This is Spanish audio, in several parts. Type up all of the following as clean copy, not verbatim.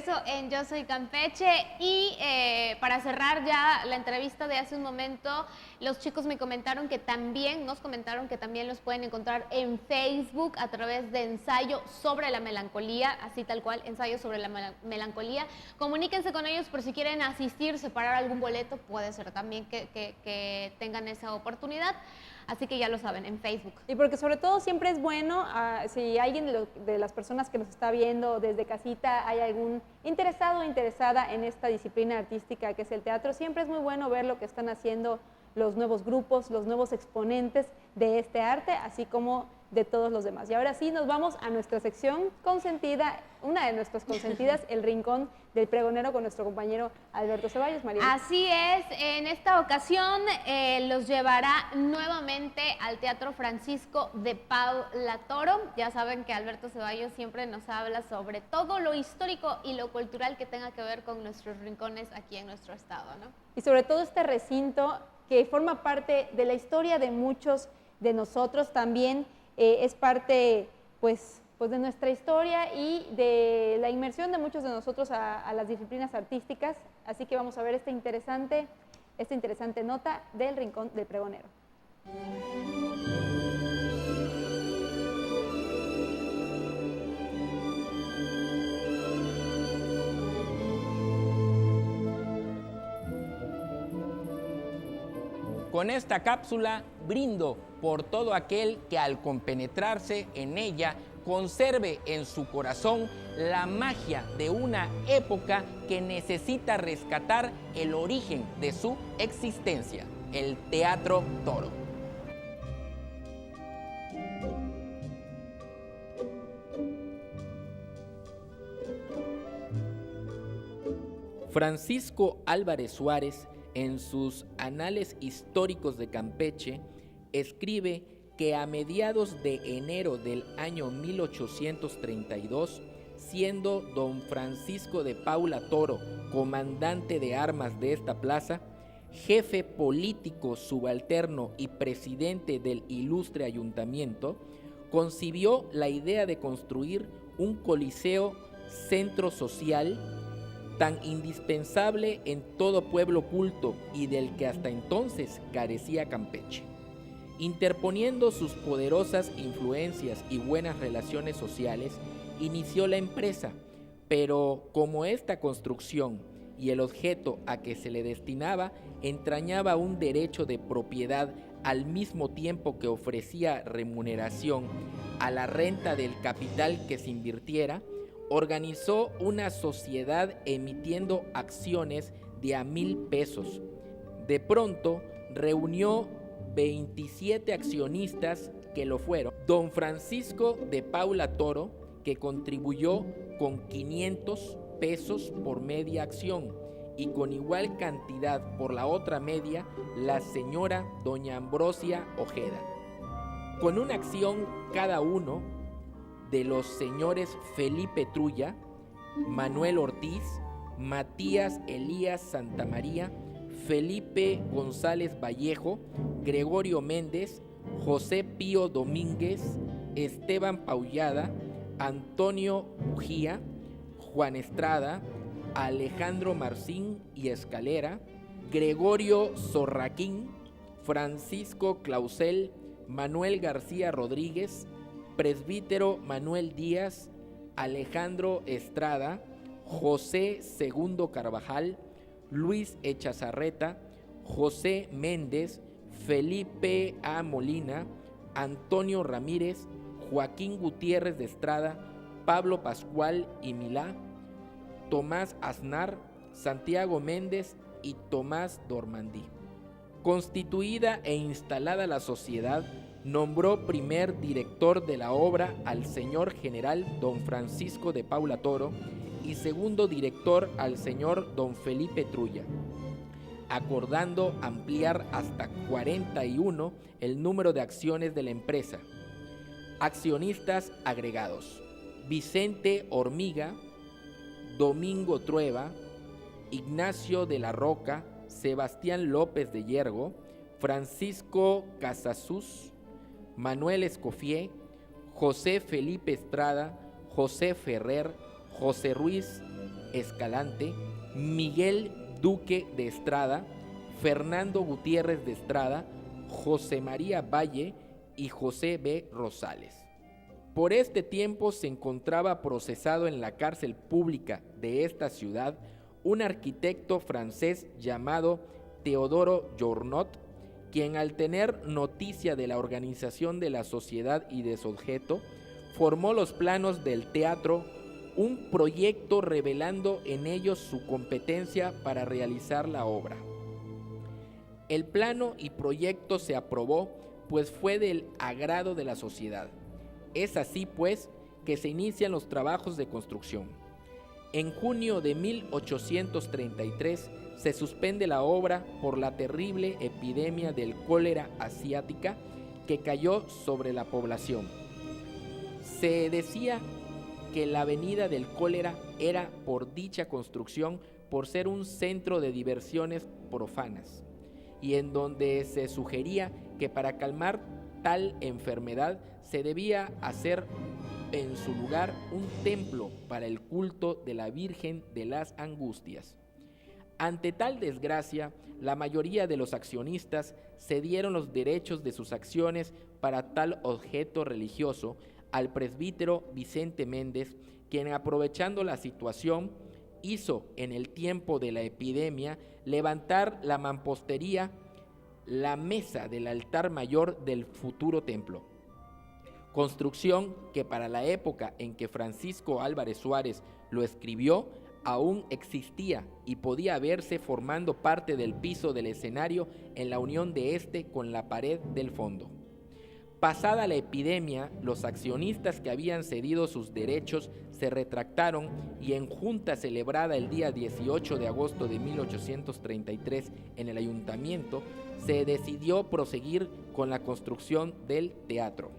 regreso en Yo Soy Campeche y para cerrar ya la entrevista de hace un momento, los chicos nos comentaron que también los pueden encontrar en Facebook a través de Ensayo sobre la Melancolía, así tal cual, Ensayo sobre la Melancolía. Comuníquense con ellos por si quieren asistir, separar algún boleto, puede ser también que tengan esa oportunidad. Así que ya lo saben, en Facebook. Y porque sobre todo siempre es bueno, si alguien de las personas que nos está viendo desde casita hay algún interesado o interesada en esta disciplina artística que es el teatro, siempre es muy bueno ver lo que están haciendo los nuevos grupos, los nuevos exponentes de este arte, así como de todos los demás. Y ahora sí, nos vamos a nuestra sección consentida, una de nuestras consentidas, el Rincón del Pregonero, con nuestro compañero Alberto Ceballos. María. Así es, en esta ocasión los llevará nuevamente al Teatro Francisco de Paula Toro. Ya saben que Alberto Ceballos siempre nos habla sobre todo lo histórico y lo cultural que tenga que ver con nuestros rincones aquí en nuestro estado, ¿no? Y sobre todo este recinto que forma parte de la historia de muchos de nosotros, también es parte pues de nuestra historia y de la inmersión de muchos de nosotros a las disciplinas artísticas. Así que vamos a ver esta interesante nota del Rincón del Pregonero. Con esta cápsula brindo por todo aquel que al compenetrarse en ella conserve en su corazón la magia de una época que necesita rescatar el origen de su existencia, el Teatro Toro. Francisco Álvarez Suárez, en sus Anales Históricos de Campeche, escribe que a mediados de enero del año 1832, siendo don Francisco de Paula Toro comandante de armas de esta plaza, jefe político subalterno y presidente del ilustre ayuntamiento, concibió la idea de construir un coliseo centro social tan indispensable en todo pueblo culto y del que hasta entonces carecía Campeche. Interponiendo sus poderosas influencias y buenas relaciones sociales, inició la empresa, pero como esta construcción y el objeto a que se le destinaba entrañaba un derecho de propiedad al mismo tiempo que ofrecía remuneración a la renta del capital que se invirtiera, organizó una sociedad emitiendo acciones de a 1,000 pesos. De pronto reunió 27 accionistas que lo fueron. Don Francisco de Paula Toro, que contribuyó con 500 pesos por media acción y con igual cantidad por la otra media la señora doña Ambrosia Ojeda. Con una acción cada uno de los señores Felipe Trulla, Manuel Ortiz, Matías Elías Santamaría, Felipe González Vallejo, Gregorio Méndez, José Pío Domínguez, Esteban Paullada, Antonio Bujía, Juan Estrada, Alejandro Marcín y Escalera, Gregorio Zorraquín, Francisco Clausel, Manuel García Rodríguez, Presbítero Manuel Díaz, Alejandro Estrada, José Segundo Carvajal, Luis Echazarreta, José Méndez, Felipe A. Molina, Antonio Ramírez, Joaquín Gutiérrez de Estrada, Pablo Pascual y Milá, Tomás Aznar, Santiago Méndez y Tomás Dormandí. Constituida e instalada la sociedad, nombró primer director de la obra al señor general don Francisco de Paula Toro y segundo director al señor don Felipe Trulla, acordando ampliar hasta 41 el número de acciones de la empresa. Accionistas agregados: Vicente Hormiga, Domingo Trueba, Ignacio de la Roca, Sebastián López de Yergo, Francisco Casasús, Manuel Escofié, José Felipe Estrada, José Ferrer, José Ruiz, Escalante, Miguel Duque de Estrada, Fernando Gutiérrez de Estrada, José María Valle y José B. Rosales. Por este tiempo se encontraba procesado en la cárcel pública de esta ciudad un arquitecto francés llamado Teodoro Journoud, quien al tener noticia de la organización de la sociedad y de su objeto, formó los planos del teatro, un proyecto revelando en ellos su competencia para realizar la obra. El plano y proyecto se aprobó, pues fue del agrado de la sociedad. Es así, pues, que se inician los trabajos de construcción. En junio de 1833 se suspende la obra por la terrible epidemia del cólera asiática que cayó sobre la población. Se decía que la avenida del cólera era por dicha construcción por ser un centro de diversiones profanas, y en donde se sugería que para calmar tal enfermedad se debía hacer en su lugar un templo para el culto de la Virgen de las Angustias. Ante tal desgracia, la mayoría de los accionistas cedieron los derechos de sus acciones para tal objeto religioso al presbítero Vicente Méndez, quien, aprovechando la situación, hizo en el tiempo de la epidemia levantar la mampostería, la mesa del altar mayor del futuro templo. Construcción que para la época en que Francisco Álvarez Suárez lo escribió aún existía y podía verse formando parte del piso del escenario en la unión de este con la pared del fondo. Pasada la epidemia, los accionistas que habían cedido sus derechos se retractaron y en junta celebrada el día 18 de agosto de 1833 en el ayuntamiento, se decidió proseguir con la construcción del teatro.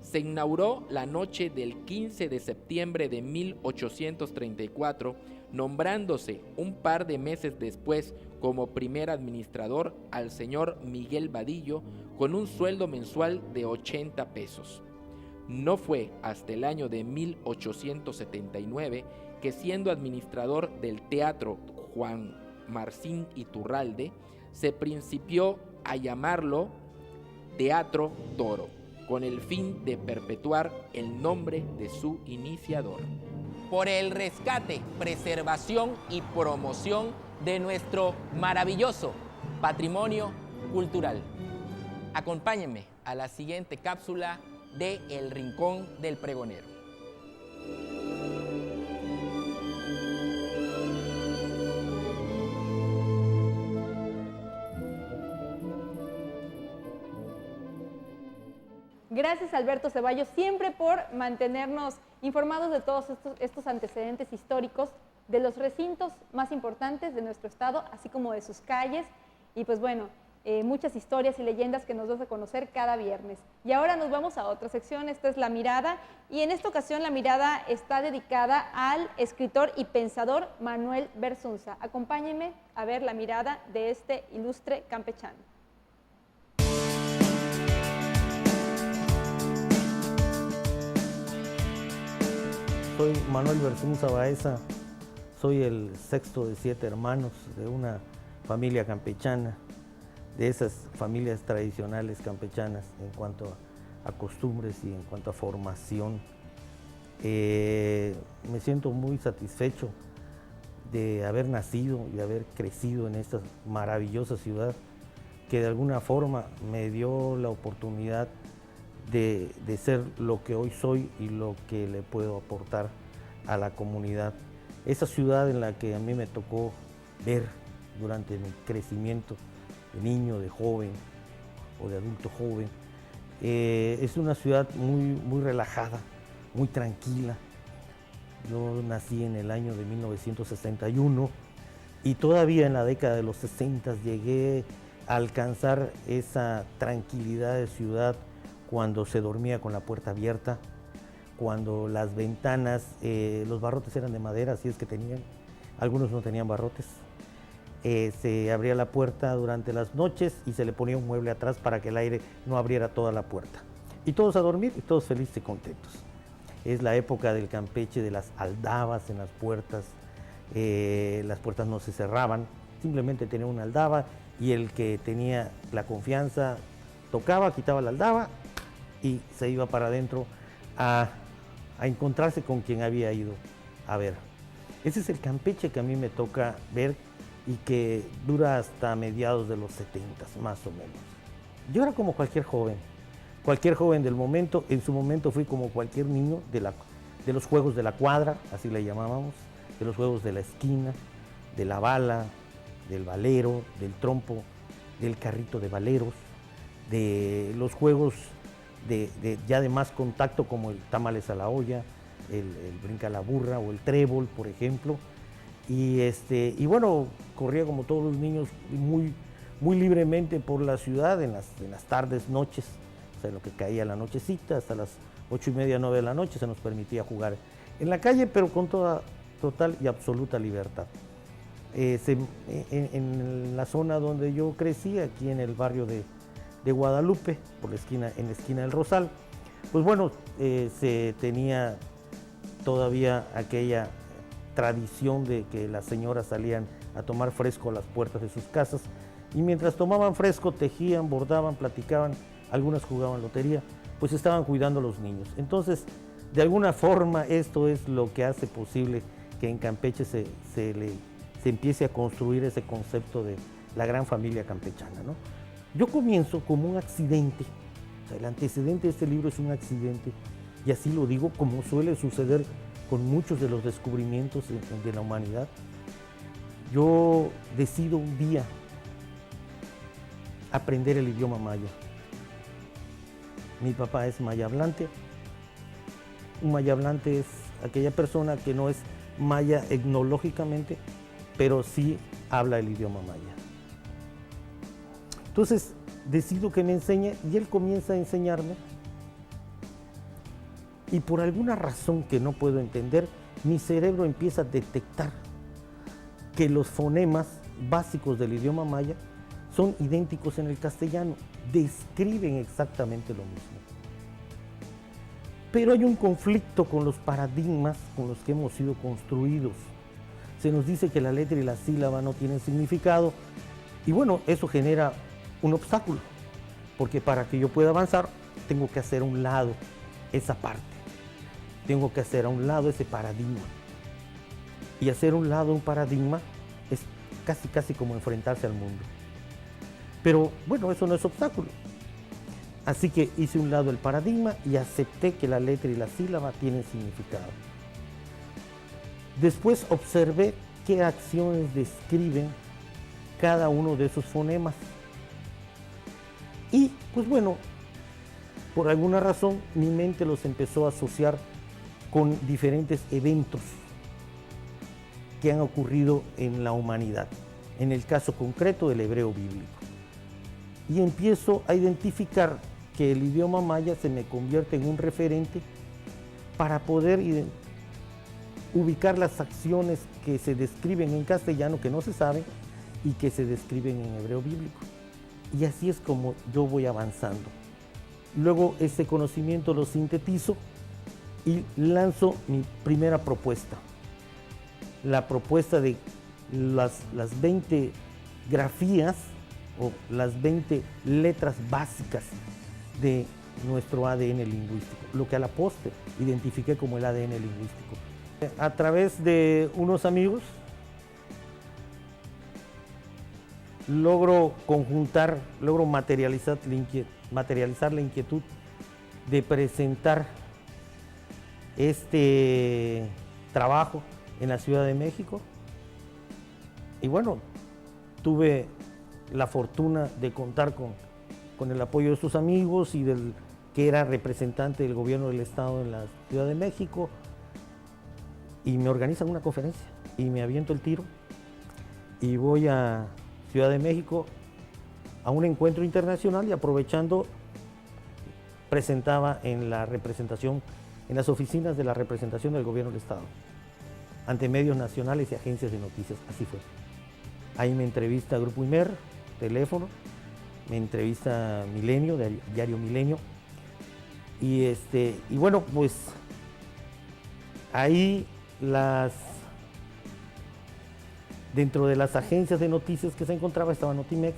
Se inauguró la noche del 15 de septiembre de 1834, nombrándose un par de meses después como primer administrador al señor Miguel Vadillo con un sueldo mensual de 80 pesos. No fue hasta el año de 1879 que, siendo administrador del teatro Juan Marcín Iturralde, se principió a llamarlo Teatro Toro, con el fin de perpetuar el nombre de su iniciador. Por el rescate, preservación y promoción de nuestro maravilloso patrimonio cultural. Acompáñenme a la siguiente cápsula de El Rincón del Pregonero. Gracias, Alberto Ceballos, siempre por mantenernos informados de todos estos antecedentes históricos de los recintos más importantes de nuestro estado, así como de sus calles. Y pues bueno, muchas historias y leyendas que nos das a conocer cada viernes. Y ahora nos vamos a otra sección, esta es La Mirada, y en esta ocasión la mirada está dedicada al escritor y pensador Manuel Bersunza. Acompáñenme a ver la mirada de este ilustre campechano. Soy Manuel Bersunza Baeza, soy el sexto de 7 hermanos de una familia campechana, de esas familias tradicionales campechanas en cuanto a costumbres y en cuanto a formación. Me siento muy satisfecho de haber nacido y haber crecido en esta maravillosa ciudad que de alguna forma me dio la oportunidad de ser lo que hoy soy y lo que le puedo aportar a la comunidad. Esa ciudad en la que a mí me tocó ver durante mi crecimiento de niño, de joven o de adulto joven, es una ciudad muy relajada, muy tranquila. Yo nací en el año de 1961 y todavía en la década de los 60 llegué a alcanzar esa tranquilidad de ciudad cuando se dormía con la puerta abierta, cuando las ventanas, los barrotes eran de madera, así es que tenían, algunos no tenían barrotes. Se abría la puerta durante las noches y se le ponía un mueble atrás para que el aire no abriera toda la puerta. Y todos a dormir y todos felices y contentos. Es la época del Campeche, de las aldabas en las puertas, las puertas no se cerraban, simplemente tenía una aldaba y el que tenía la confianza tocaba, quitaba la aldaba y se iba para adentro a encontrarse con quien había ido a ver. Ese es el Campeche que a mí me toca ver y que dura hasta mediados de los 70s, más o menos. Yo era como cualquier joven del momento. En su momento fui como cualquier niño de los juegos de la cuadra, así le llamábamos, de los juegos de la esquina, de la bala, del valero, del trompo, del carrito de valeros, de los juegos ya de más contacto como el tamales a la olla, el brinca a la burra o el trébol, por ejemplo. Y bueno, corría como todos los niños muy libremente por la ciudad en las tardes, noches, o sea, lo que caía la nochecita, hasta las 8:30, 9 de la noche se nos permitía jugar en la calle, pero con toda total y absoluta libertad. En la zona donde yo crecí, aquí en el barrio de Guadalupe, en la esquina del Rosal, pues bueno, se tenía todavía aquella tradición de que las señoras salían a tomar fresco a las puertas de sus casas y mientras tomaban fresco tejían, bordaban, platicaban, algunas jugaban lotería, pues estaban cuidando a los niños. Entonces, de alguna forma esto es lo que hace posible que en Campeche se empiece a construir ese concepto de la gran familia campechana, ¿no? Yo comienzo como un accidente, o sea, el antecedente de este libro es un accidente, y así lo digo como suele suceder con muchos de los descubrimientos de la humanidad. Yo decido un día aprender el idioma maya. Mi papá es maya hablante. Un maya hablante es aquella persona que no es maya etnológicamente, pero sí habla el idioma maya. Entonces decido que me enseñe y él comienza a enseñarme y por alguna razón que no puedo entender, mi cerebro empieza a detectar que los fonemas básicos del idioma maya son idénticos en el castellano, describen exactamente lo mismo. Pero hay un conflicto con los paradigmas con los que hemos sido construidos. Se nos dice que la letra y la sílaba no tienen significado y bueno, eso genera un obstáculo, porque para que yo pueda avanzar tengo que hacer a un lado esa parte, tengo que hacer a un lado ese paradigma. Y hacer a un lado un paradigma es casi como enfrentarse al mundo. Pero bueno, eso no es obstáculo. Así que hice a un lado el paradigma y acepté que la letra y la sílaba tienen significado. Después observé qué acciones describen cada uno de esos fonemas. Y pues bueno, por alguna razón mi mente los empezó a asociar con diferentes eventos que han ocurrido en la humanidad, en el caso concreto del hebreo bíblico. Y empiezo a identificar que el idioma maya se me convierte en un referente para poder ubicar las acciones que se describen en castellano que no se saben y que se describen en hebreo bíblico. Y así es como yo voy avanzando. Luego ese conocimiento lo sintetizo y lanzo mi primera propuesta. La propuesta de las 20 grafías o las 20 letras básicas de nuestro ADN lingüístico, lo que a la postre identifiqué como el ADN lingüístico. A través de unos amigos logro materializar la inquietud de presentar este trabajo en la Ciudad de México. Y bueno, tuve la fortuna de contar con el apoyo de sus amigos y del que era representante del gobierno del estado en la Ciudad de México, y me organizan una conferencia y me aviento el tiro y voy a Ciudad de México a un encuentro internacional y aprovechando presentaba en la representación, en las oficinas de la representación del gobierno del estado, ante medios nacionales y agencias de noticias, así fue. Ahí me entrevista Grupo Imer, teléfono, me entrevista Milenio, Diario Milenio, y bueno, pues ahí Dentro de las agencias de noticias que se encontraba estaba Notimex.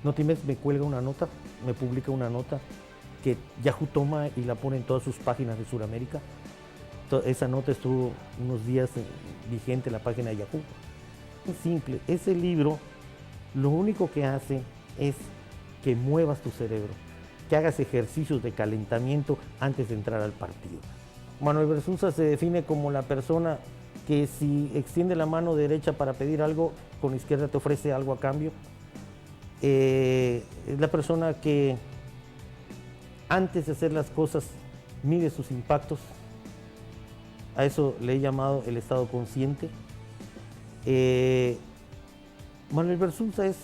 Notimex me cuelga una nota, me publica una nota que Yahoo toma y la pone en todas sus páginas de Sudamérica. Esa nota estuvo unos días vigente en la página de Yahoo. Es simple, ese libro lo único que hace es que muevas tu cerebro, que hagas ejercicios de calentamiento antes de entrar al partido. Manuel Bersunza se define como la persona que si extiende la mano derecha para pedir algo, con la izquierda te ofrece algo a cambio. Es la persona que antes de hacer las cosas mide sus impactos. A eso le he llamado el estado consciente. Manuel Bersunza es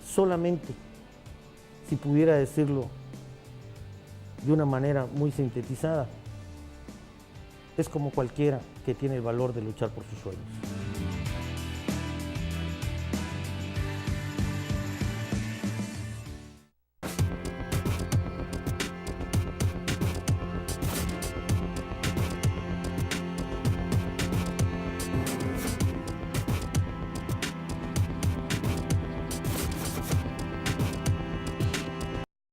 solamente, si pudiera decirlo de una manera muy sintetizada, es como cualquiera que tiene el valor de luchar por sus sueños.